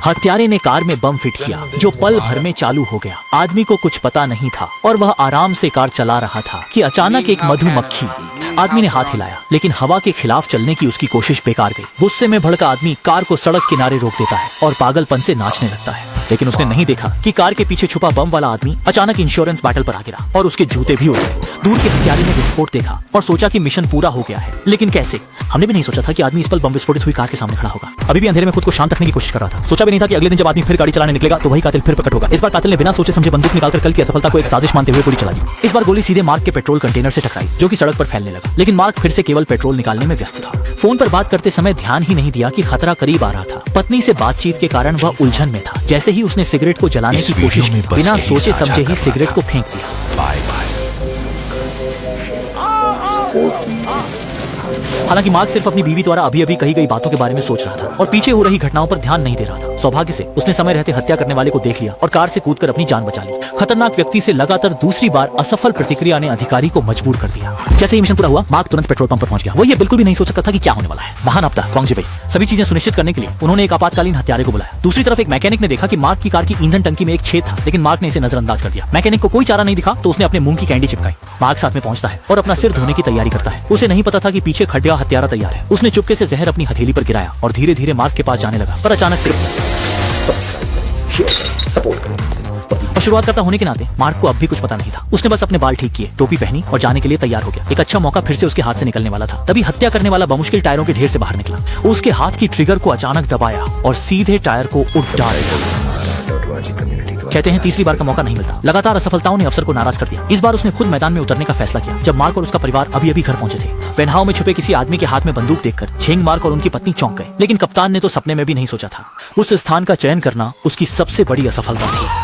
हत्यारे ने कार में बम फिट किया जो पल भर में चालू हो गया। आदमी को कुछ पता नहीं था और वह आराम से कार चला रहा था कि अचानक एक मधुमक्खी। आदमी ने हाथ हिलाया लेकिन हवा के खिलाफ चलने की उसकी कोशिश बेकार गई। गुस्से में भड़का आदमी कार को सड़क किनारे रोक देता है और पागलपन से नाचने लगता है। लेकिन उसने नहीं देखा कि कार के पीछे छुपा बम वाला आदमी अचानक इंश्योरेंस बैटल पर आ गिरा और उसके जूते भी उड़ गए। दूर के हत्यारे ने विस्फोट देखा और सोचा कि मिशन पूरा हो गया है, लेकिन कैसे? हमने भी नहीं सोचा था कि आदमी इस पल बम विस्फोटित हुई कार के सामने खड़ा होगा। अभी भी अंधेरे में खुद को शांत रखने की कोशिश कर रहा था। सोचा भी नहीं था कि अगले दिन जब आदमी फिर गाड़ी चलाने निकलेगा तो वही कातिल फिर प्रकट होगा। इस बार कातिल ने बिना सोचे समझे बंदूक निकालकर कल की असफलता को एक साजिश मानते हुए गोली चला दी। इस बार गोली सीधे मार्क के पेट्रोल कंटेनर से टकराई जो कि सड़क पर फैलने लगा। लेकिन मार्क फिर से केवल पेट्रोल निकालने में व्यस्त था। फोन पर बात करते समय ध्यान ही नहीं दिया कि खतरा करीब आ रहा था। पत्नी से बातचीत के कारण वह उलझन में था। जैसे ही उसने सिगरेट को जलाने की कोशिश की, बिना सोचे समझे ही सिगरेट को फेंक दिया। Bye bye. हालांकि मार्क सिर्फ अपनी बीवी द्वारा अभी अभी कही गई बातों के बारे में सोच रहा था और पीछे हो रही घटनाओं पर ध्यान नहीं दे रहा था। सौभाग्य से उसने समय रहते हत्या करने वाले को देख लिया और कार से कूदकर अपनी जान बचा ली। खतरनाक व्यक्ति से लगातार दूसरी बार असफल प्रतिक्रिया ने अधिकारी को मजबूर कर दिया। जैसे ही मिशन पूरा हुआ, मार्क तुरंत पेट्रोल पंप पर पहुंच गया। वो ये बिल्कुल भी नहीं सोच सकता था कि क्या होने वाला है। महान आपदा क्वांग जी सभी चीजें सुनिश्चित करने के लिए उन्होंने एक आपातकालीन हत्यारे को बुलाया। दूसरी तरफ एक मैकेनिक ने देखा कि मार्क की कार की ईंधन टंकी में एक छेद था, लेकिन मार्क ने इसे नजरअंदाज कर दिया। मैकेनिक को कोई चारा नहीं दिखा तो उसने अपने मुंह की कैंडी चिपकाई। मार्क साथ में पहुंचता है और अपना सिर धोने की तैयारी करता है। उसे नहीं पता था कि पीछे खड्डा हत्यारा तैयार है। उसने चुपके से जहर अपनी हथेली पर गिराया और धीरे धीरे मार्क के पास जाने लगा, पर अचानक से और शुरुआतकर्ता होने के नाते मार्क को अब भी कुछ पता नहीं था। उसने बस अपने बाल ठीक किए, टोपी पहनी और जाने के लिए तैयार हो गया। एक अच्छा मौका फिर से उसके हाथ से निकलने वाला था। तभी हत्या करने वाला बमुश्किल टायरों के ढेर से बाहर निकला। उसके हाथ की ट्रिगर को अचानक दबाया और सीधे टायर को उठ डाला। कहते हैं तीसरी बार का मौका नहीं मिलता। लगातार असफलताओं ने अफसर को नाराज कर दिया। इस बार उसने खुद मैदान में उतरने का फैसला किया। जब मार्क और उसका परिवार अभी अभी घर पहुंचे थे, पेनहाउ में छुपे किसी आदमी के हाथ में बंदूक देखकर झेंग मार्क और उनकी पत्नी चौंक गए। लेकिन कप्तान ने तो सपने में भी नहीं सोचा था उस स्थान का चयन करना उसकी सबसे बड़ी असफलता थी।